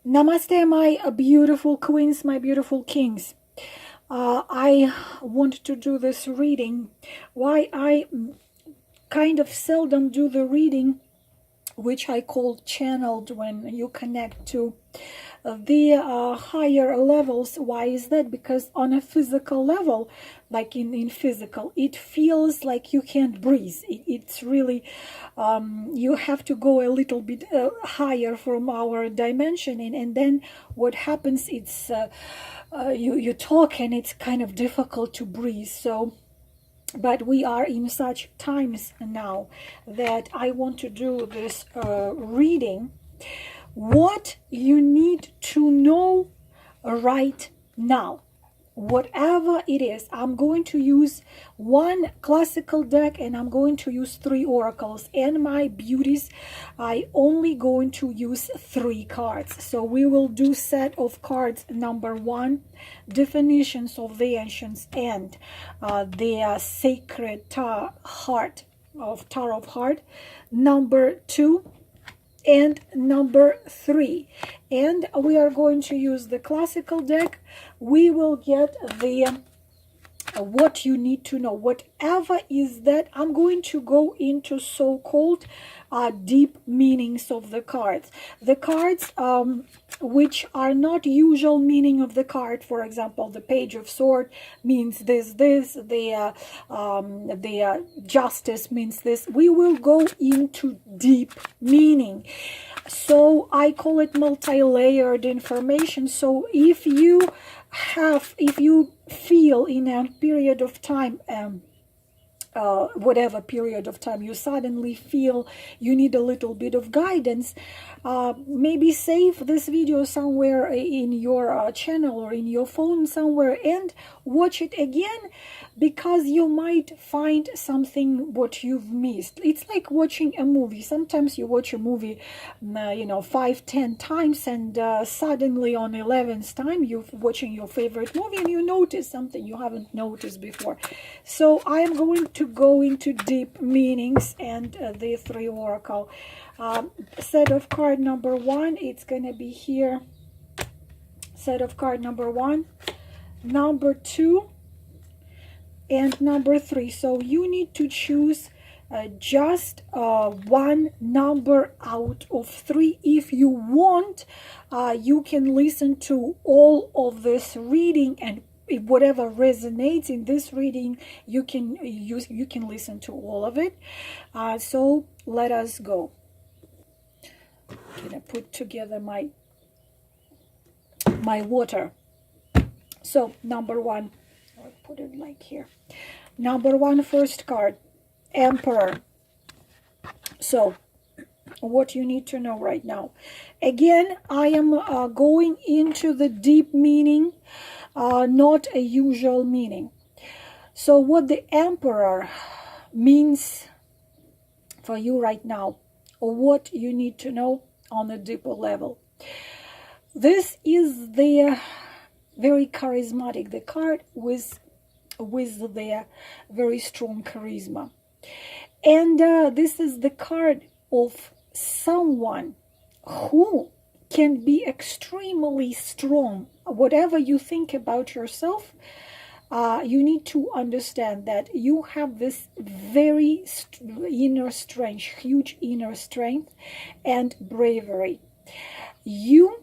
Namaste, my beautiful queens, my beautiful kings. I want to do this reading. Why I kind of seldom do the reading, which I call channeled, when you connect to the higher levels. Why is that? Because on a physical level, like in physical, it feels like you can't breathe. It's really, you have to go a little bit higher from our dimension, and then what happens, it's you talk and it's kind of difficult to breathe. So but we are in such times now that I want to do this reading. What you need to know right now, whatever it is. I'm going to use one classical deck and I'm going to use 3 oracles, and my beauties, I only going to use 3 cards. So we will do set of cards number 1, definitions of the ancients and the sacred heart of Tarot of Heart, number 2 and number 3, and we are going to use the classical deck. We will get the what you need to know, whatever is that. I'm going to go into so-called deep meanings of the cards, which are not usual meaning of the card. For example, the Page of Swords means this, the Justice means this. We will go into deep meaning, so I call it multi-layered information. So if you feel in a period of time, whatever period of time, you suddenly feel you need a little bit of guidance, maybe save this video somewhere in your channel or in your phone somewhere and watch it again, because you might find something what you've missed. It's like watching a movie. Sometimes you watch a movie 5-10 times, and suddenly on 11th time you're watching your favorite movie and you notice something you haven't noticed before. So I am going to go into deep meanings and the 3 oracle. Set of card number 1, it's gonna be here. Set of card number 1, number 2, and number 3. So you need to choose just one number out of 3. If you want, you can listen to all of this reading, and if whatever resonates in this reading, you can listen to all of it. So let us go. I'm gonna put together my water. So number 1, I'll put it like here. Number 1, first card, Emperor. So what you need to know right now, again, I am going into the deep meaning, not a usual meaning. So what the Emperor means for you right now, or what you need to know on a deeper level. This is the very charismatic, the card with the very strong charisma, and this is the card of someone who can be extremely strong. Whatever you think about yourself, you need to understand that you have this very inner strength, huge inner strength and bravery. You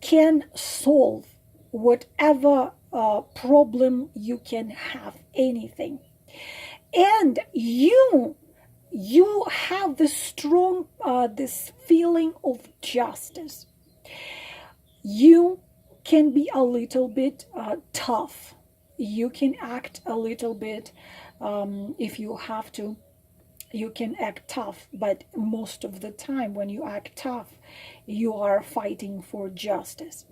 can solve whatever problem you can have, anything, and you have the strong this feeling of justice. You can be a little bit tough. You can act a little bit, if you have to, you can act tough, but most of the time when you act tough, you are fighting for justice.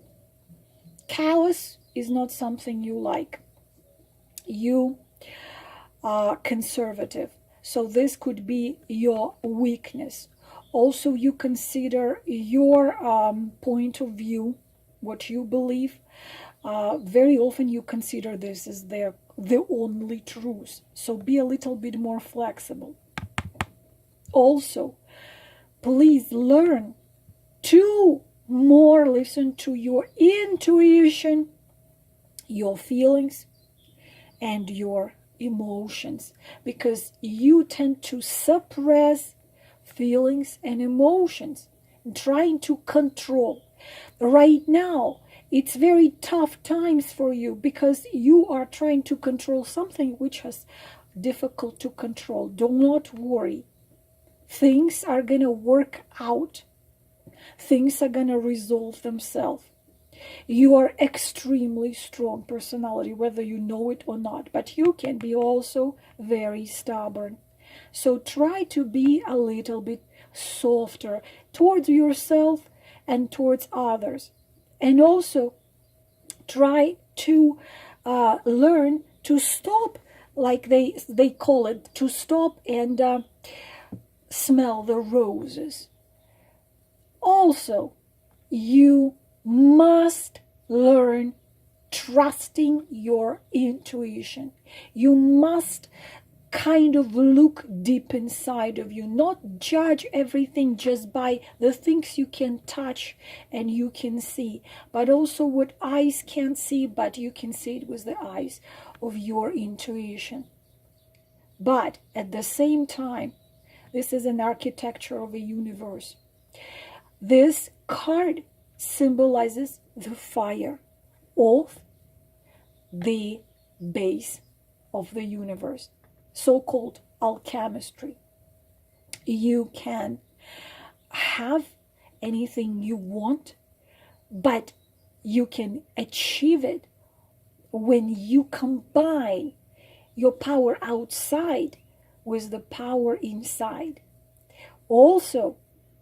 Chaos is not something you like. You are conservative, so this could be your weakness. Also, you consider your point of view, what you believe. Very often you consider this as the only truth, so be a little bit more flexible. Also, please learn to more listen to your intuition, your feelings, and your emotions, because you tend to suppress feelings and emotions, trying to control. Right now, it's very tough times for you because you are trying to control something which is difficult to control. Do not worry. Things are going to work out. Things are going to resolve themselves. You are extremely strong personality, whether you know it or not, but you can be also very stubborn. So try to be a little bit softer towards yourself and towards others. And also try to learn to stop, like they call it, to stop and smell the roses. Also, you must learn trusting your intuition. You must kind of look deep inside of you, not judge everything just by the things you can touch and you can see, but also what eyes can't see, but you can see it with the eyes of your intuition. But at the same time, this is an architecture of a universe. This card symbolizes the fire of the base of the universe, so-called alchemistry. You can have anything you want, but you can achieve it when you combine your power outside with the power inside. Also,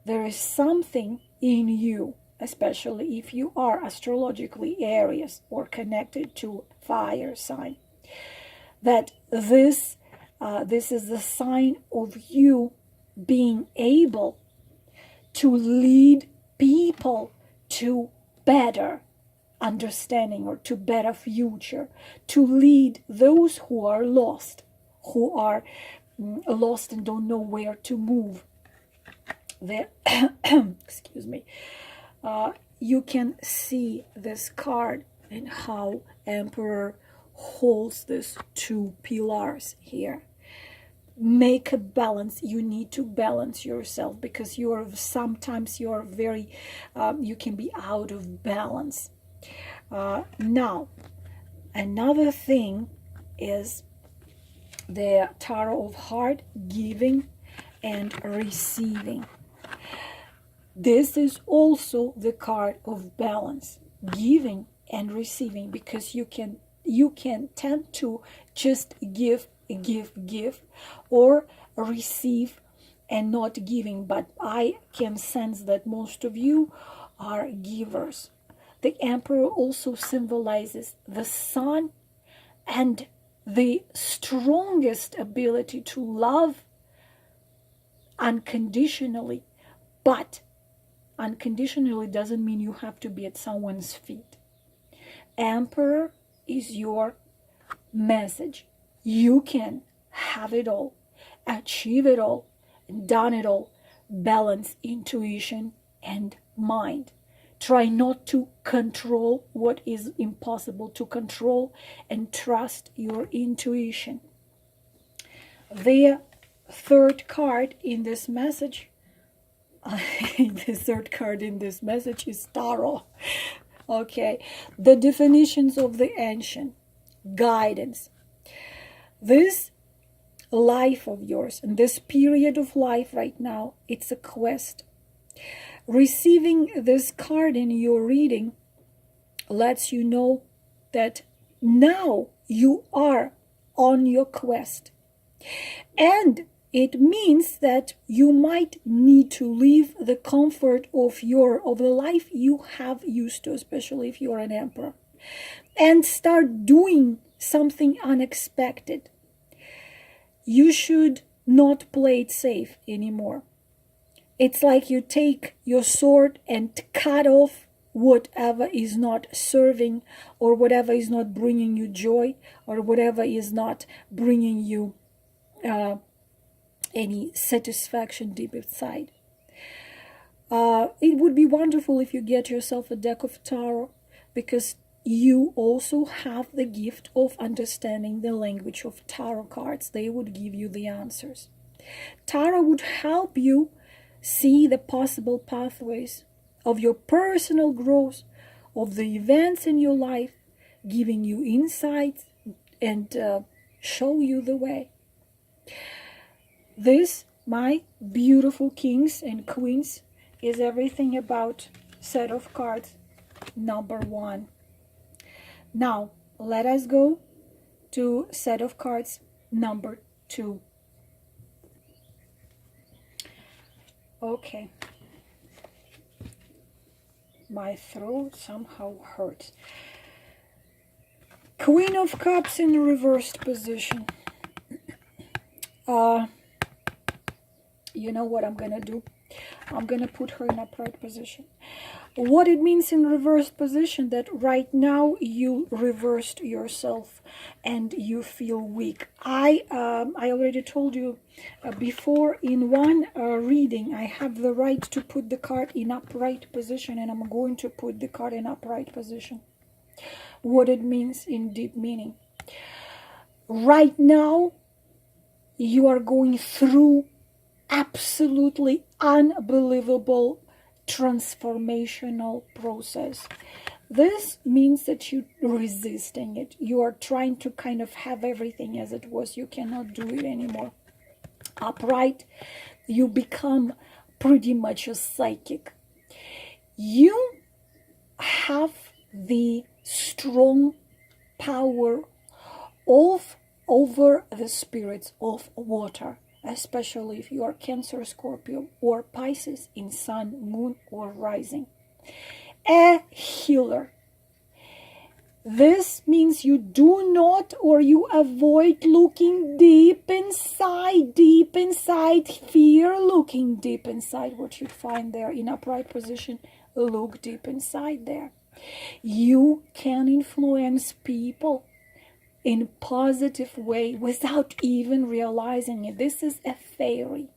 there is something in you, especially if you are astrologically Aries or connected to fire sign, that this is the sign of you being able to lead people to better understanding or to better future, to lead those who are lost and don't know where to move. Excuse me. You can see this card and how Emperor holds these two pillars here. Make a balance. You need to balance yourself because sometimes you're very you can be out of balance. Now, another thing is the Tarot of Heart, giving and receiving. This is also the card of balance, giving and receiving, because you can tend to just give, or receive and not giving. But I can sense that most of you are givers. The Emperor also symbolizes the sun and the strongest ability to love unconditionally. But unconditionally doesn't mean you have to be at someone's feet. Emperor is your message. You can have it all, achieve it all, done it all. Balance intuition and mind. Try not to control what is impossible to control, and trust your intuition. The third card in this message the third card in this message is Tarot. Okay, the definitions of the ancient, guidance. This life of yours and this period of life right now, it's a quest. Receiving this card in your reading lets you know that now you are on your quest. And it means that you might need to leave the comfort of the life you have used to, especially if you're an emperor, and start doing something unexpected. You should not play it safe anymore. It's like you take your sword and cut off whatever is not serving, or whatever is not bringing you joy, or whatever is not bringing you any satisfaction deep inside. It would be wonderful if you get yourself a deck of tarot, because you also have the gift of understanding the language of tarot cards. They would give you the answers. Tarot would help you see the possible pathways of your personal growth, of the events in your life, giving you insights and show you the way. This, my beautiful kings and queens, is everything about set of cards number 1. Now, let us go to set of cards number 2. Okay. My throat somehow hurts. Queen of Cups in reversed position. You know what I'm gonna do? I'm gonna put her in upright position. What it means in reversed position, that right now you reversed yourself and you feel weak. I already told you before, in one reading, I have the right to put the card in upright position, and I'm going to put the card in upright position. What it means in deep meaning. Right now, you are going through absolutely unbelievable transformational process. This means that you're resisting it. You are trying to kind of have everything as it was. You cannot do it anymore. Upright, you become pretty much a psychic. You have the strong power over the spirits of water, especially if you are Cancer, Scorpio, or Pisces in Sun, Moon, or Rising. A healer. This means you do not, or you avoid looking deep inside, fear looking deep inside. What you find there in upright position, look deep inside there. You can influence people in a positive way without even realizing it. This is a fairy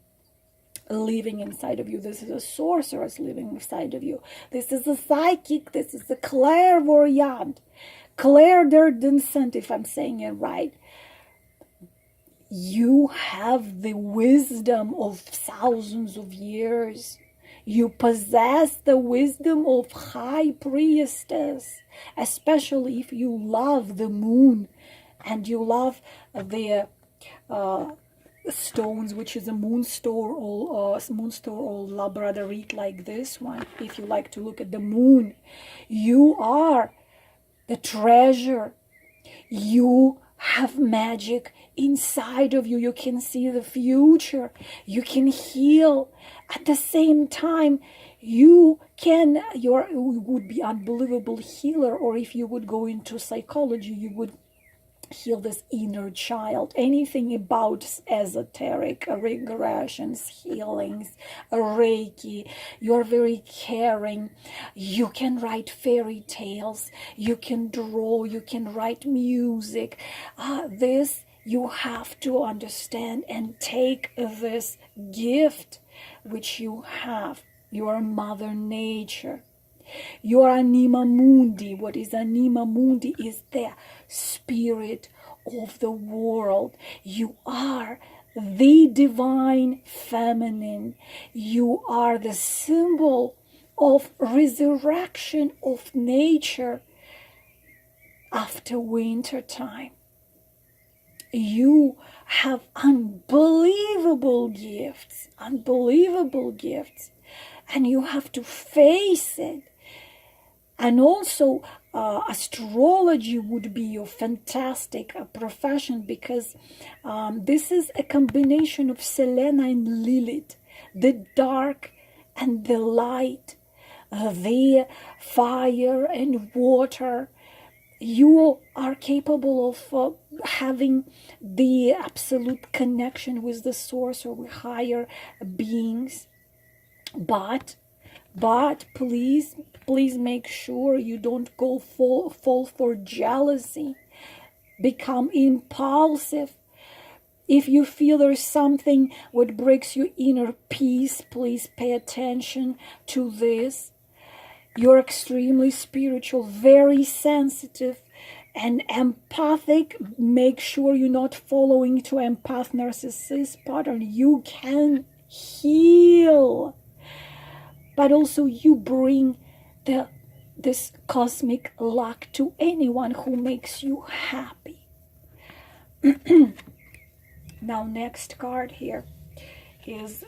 living inside of you. This is a sorceress living inside of you. This is a psychic. This is a clairvoyant. Clairaudient, if I'm saying it right. You have the wisdom of thousands of years. You possess the wisdom of high priestess, especially if you love the moon and you love the stones, which is a moonstone or labradorite, like this one. If you like to look at the moon, you are the treasure. You have magic inside of you. You can see the future. You can heal. At the same time, you would be unbelievable healer, or if you would go into psychology, you would heal this inner child. Anything about esoteric regressions, healings, Reiki. You're very caring. You can write fairy tales. You can draw. You can write music. This you have to understand and take this gift which you have. You are Mother Nature. You are Anima Mundi. What is Anima Mundi? Is the spirit of the world. You are the divine feminine. You are the symbol of resurrection of nature after winter time. You have unbelievable gifts, and you have to face it. And also, astrology would be your fantastic profession, because this is a combination of Selena and Lilith, the dark and the light, the fire and water. You are capable of having the absolute connection with the source or with higher beings. But please make sure you don't fall for jealousy, become impulsive. If you feel there's something what breaks your inner peace, please pay attention to this. You're extremely spiritual, very sensitive and empathic. Make sure you're not following to empath narcissist pattern. You can heal, but also you bring this cosmic luck to anyone who makes you happy. Now, next card here is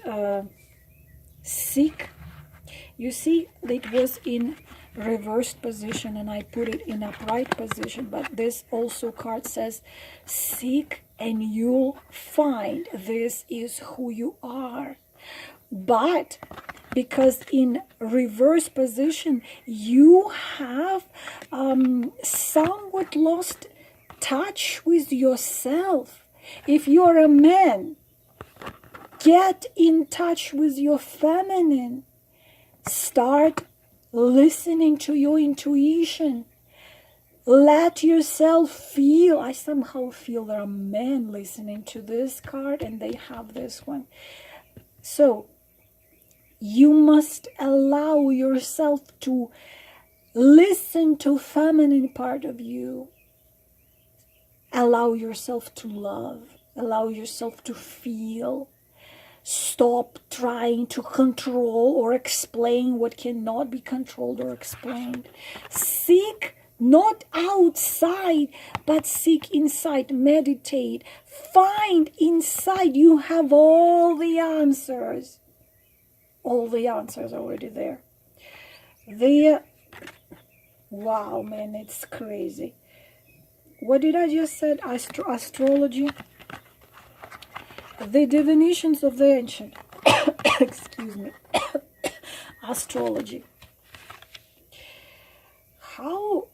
Seek. You see, it was in reversed position and I put it in upright position, but this also card says seek and you'll find. This is who you are. But because in reverse position you have somewhat lost touch with yourself. If you're a man, get in touch with your feminine. Start listening to your intuition. Let yourself feel. I somehow feel there are men listening to this card and they have this one. So you must allow yourself to listen to feminine part of you. Allow yourself to love. Allow yourself to feel. Stop trying to control or explain what cannot be controlled or explained. Seek not outside, but seek inside. Meditate. Find inside. You have all the answers. All the answers already there. Wow, man, it's crazy. What did I just say? Astrology. The divinations of the ancient, excuse me, astrology. How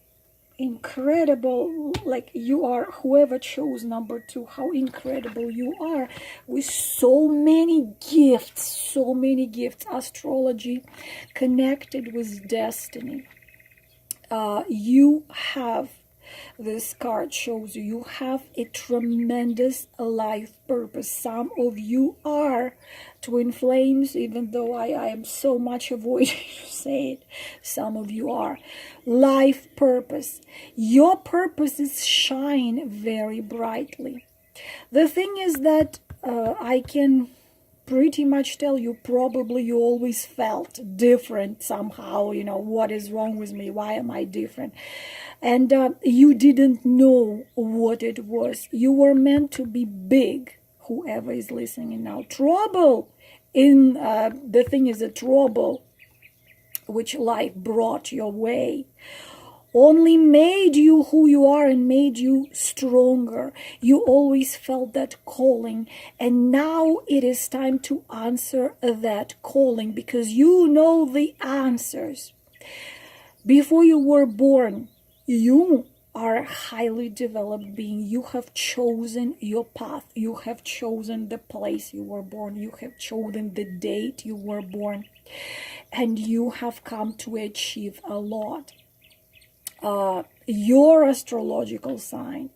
incredible, like you are, whoever chose number 2, how incredible you are with so many gifts, astrology connected with destiny. You have, this card shows you have a tremendous life purpose. Some of you are twin flames, even though I am so much avoiding to say it. Some of you are. Life purpose. Your purposes shine very brightly. The thing is that I can pretty much tell you, probably you always felt different somehow. You know, what is wrong with me? Why am I different? And you didn't know what it was. You were meant to be big, whoever is listening now. Trouble in, the thing is a trouble which life brought your way only made you who you are and made you stronger. You always felt that calling, and now it is time to answer that calling because you know the answers. Before you were born, you are a highly developed being. You have chosen your path. You have chosen the place you were born. You have chosen the date you were born. And you have come to achieve a lot. Your astrological sign,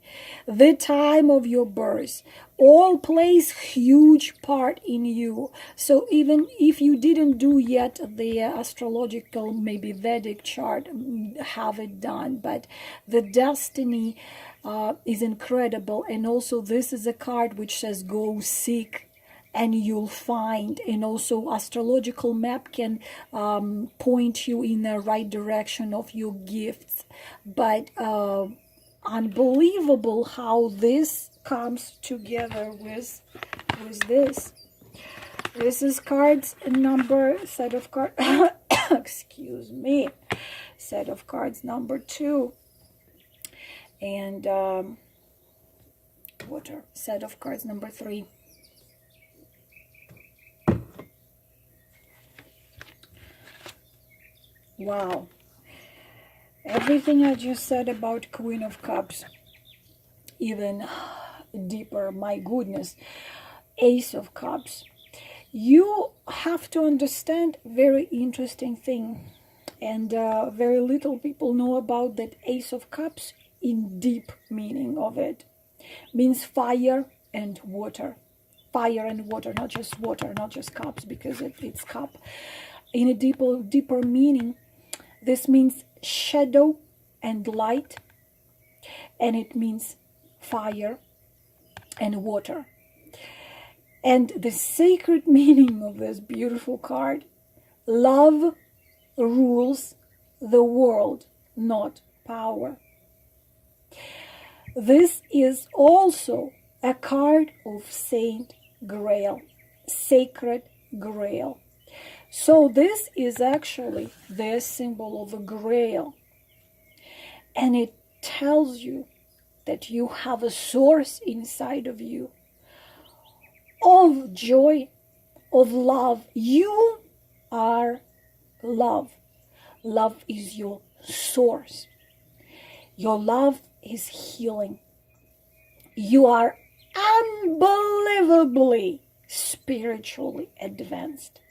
the time of your birth, all plays huge part in you. So even if you didn't do yet the astrological, maybe Vedic chart, have it done. But the destiny is incredible. And also this is a card which says go seek and you'll find. And also astrological map can point you in the right direction of your gifts. But unbelievable how this comes together with this. This is cards number, set of cards, excuse me, set of cards number 2. And water, set of cards number 3. Wow. Everything I just said about Queen of Cups, even deeper, my goodness. Ace of Cups. You have to understand very interesting thing. And very little people know about that Ace of Cups in deep meaning of it. Means fire, and water. Fire and water, not just water, not just cups, because it's cup. In a deeper meaning, this means shadow and light, and it means fire and water. And the sacred meaning of this beautiful card: love rules the world, not power. This is also a card of Saint Grail, sacred Grail. So this is actually the symbol of a Grail. And it tells you that you have a source inside of you of joy, of love. You are love. Love is your source. Your love is healing. You are unbelievably spiritually advanced.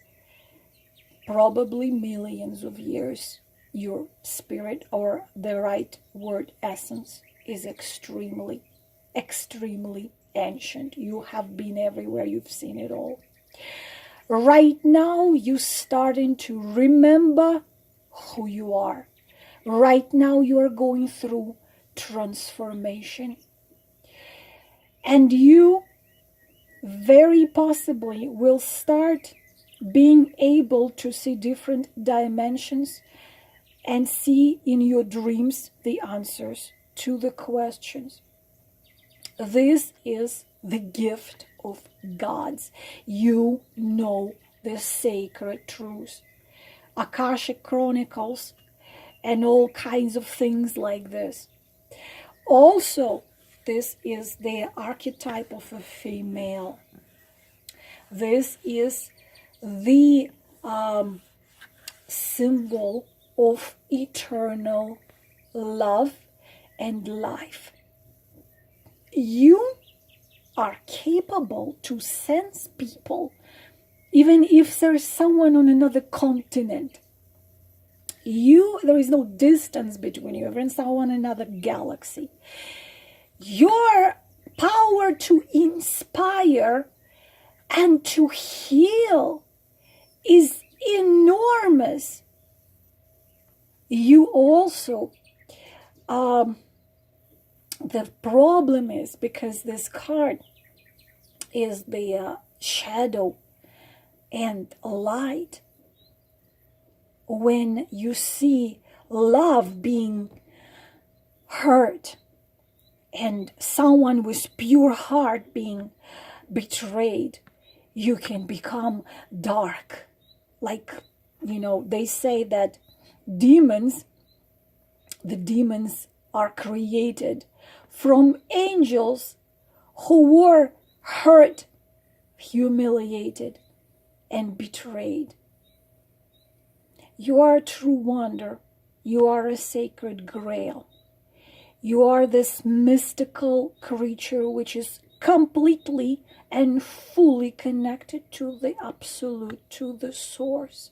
Probably millions of years. Your spirit, or the right word, essence, is extremely, extremely ancient. You have been everywhere. You've seen it all. Right now, you're starting to remember who you are. Right now, you are going through transformation. And you very possibly will start being able to see different dimensions and see in your dreams the answers to the questions. This is the gift of gods. You know the sacred truths. Akashic Chronicles and all kinds of things like this. Also, this is the archetype of a female. This is the symbol of eternal love and life. You are capable to sense people, even if there's someone on another continent. There is no distance between you, even someone in another galaxy. Your power to inspire and to heal is enormous. You also, the problem is, because this card is the shadow and light, when you see love being hurt and someone with pure heart being betrayed, you can become dark. Like, they say that the demons are created from angels who were hurt, humiliated, and betrayed. You are a true wonder. You are a sacred grail. You are this mystical creature which is completely and fully connected to the absolute, to the source.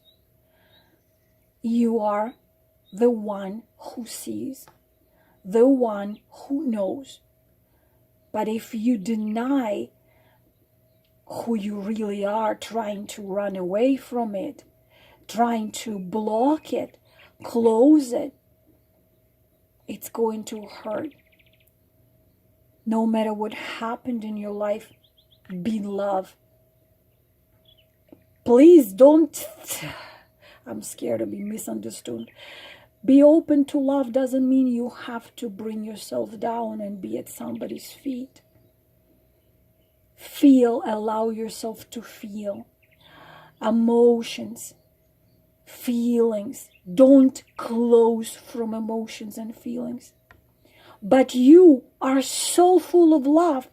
You are the one who sees, the one who knows. But if you deny who you really are, trying to run away from it, trying to block it, close it, it's going to hurt. No matter what happened in your life, be love. Please don't, I'm scared of being misunderstood. Be open to love doesn't mean you have to bring yourself down and be at somebody's feet. Feel, allow yourself to feel emotions, feelings. Don't close from emotions and feelings. But you are so full of love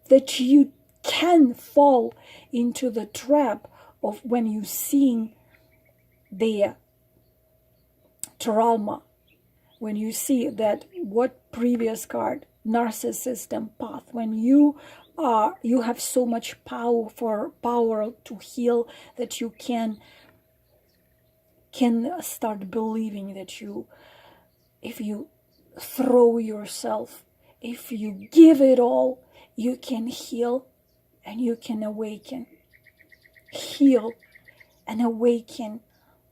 that you can fall into the trap of when you seeing the trauma, when you see that, what previous card, narcissist, empath, when you have so much power to heal that you can start believing that if you throw yourself, if you give it all, You can heal and you can awaken. Heal and awaken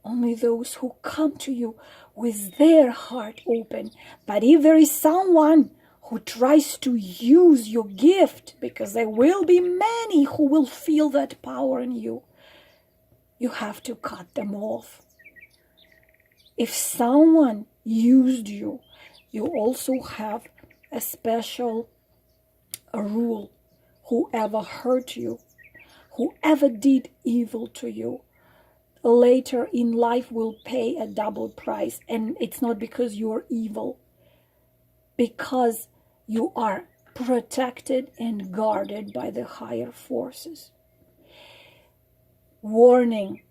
only those who come to you with their heart open. But if there is someone who tries to use your gift, because there will be many who will feel that power in you, you have to cut them off. If someone used you, you also have a special rule. Whoever hurt you, whoever did evil to you, later in life will pay a double price. And it's not because you're evil, because you are protected and guarded by the higher forces. Warning,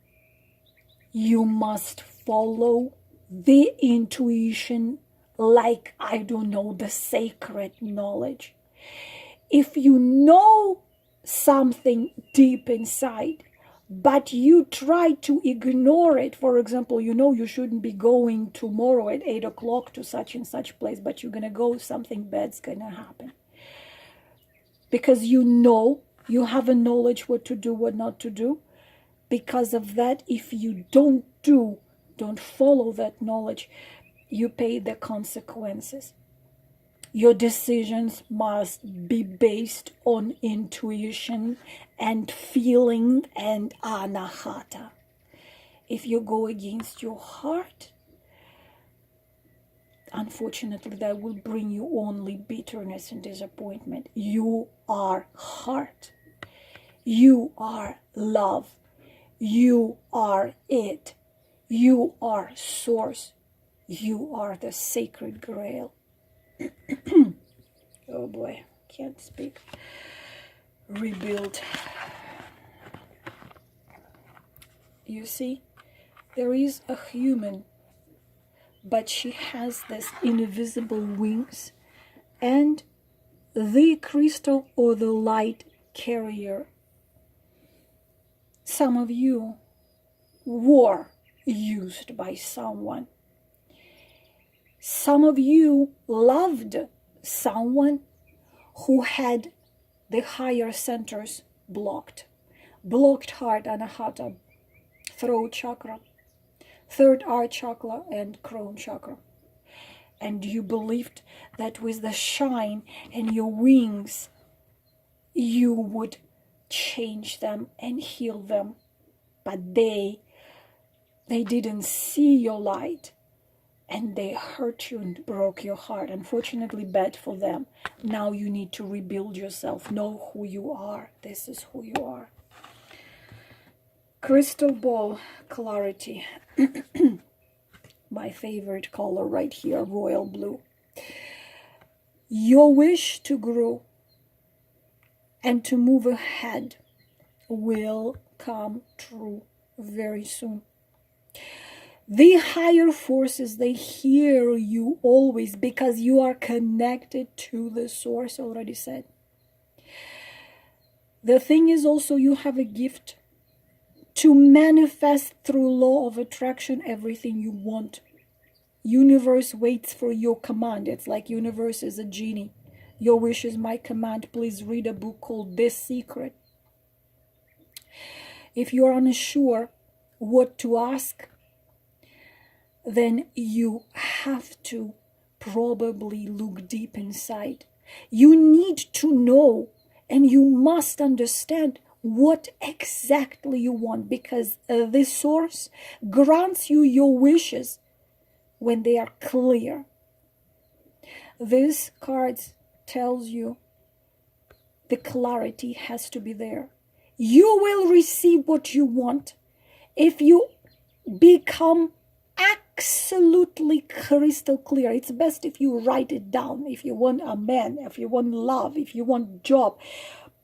you must follow the intuition like, I don't know, the sacred knowledge. If you know something deep inside, but you try to ignore it, for example, you know you shouldn't be going tomorrow at 8 o'clock to such and such place, but you're going to go, something bad's going to happen. Because you know, you have a knowledge what to do, what not to do. Because of that, if you don't follow that knowledge, you pay the consequences. Your decisions must be based on intuition and feeling and anahata. If you go against your heart, unfortunately, that will bring you only bitterness and disappointment. You are heart. You are love. You are it. You are source. You are the sacred grail. Oh boy, can't speak. Rebuild. You see, there is a human, but she has this invisible wings and the crystal or the light carrier. Some of you were used by someone. Some of you loved someone who had the higher centers blocked. Blocked heart, anahata, throat chakra, third eye chakra, and crown chakra. And you believed that with the shine and your wings, you would change them and heal them. But they didn't see your light. And they hurt you and broke your heart. Unfortunately, bad for them. Now you need to rebuild yourself. Know who you are. This is who you are. Crystal ball clarity. My favorite color right here, royal blue. Your wish to grow and to move ahead will come true very soon. The higher forces, they hear you always because you are connected to the source, already said. The thing is also you have a gift to manifest through law of attraction everything you want. Universe waits for your command. It's like universe is a genie. Your wish is my command. Please read a book called This Secret. If you're unsure what to ask, then you have to probably look deep inside. You need to know and you must understand what exactly you want, because the source grants you your wishes when they are clear. This card tells you the clarity has to be there. You will receive what you want if you become absolutely crystal clear. It's best if you write it down. If you want a man, if you want love, if you want job,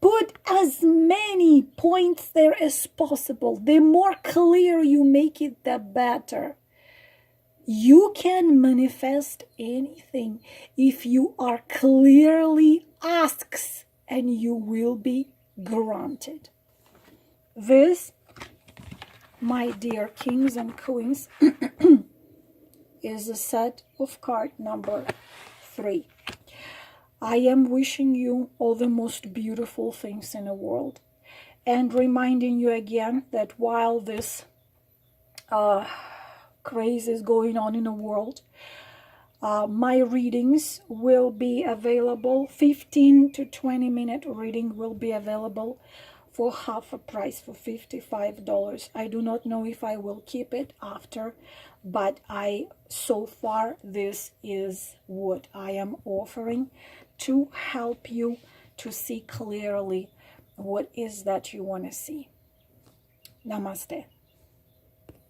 put as many points there as possible. The more clear you make it, the better. You can manifest anything if you are clearly asked, and you will be granted. This, my dear kings and queens, is a set of card number 3. I am wishing you all the most beautiful things in the world, and reminding you again that while this craze is going on in the world, my readings will be available. 15 to 20-minute reading will be available for half a price, for $55. I do not know if I will keep it after, but so far this is what I am offering to help you to see clearly what is that you want to see. Namaste.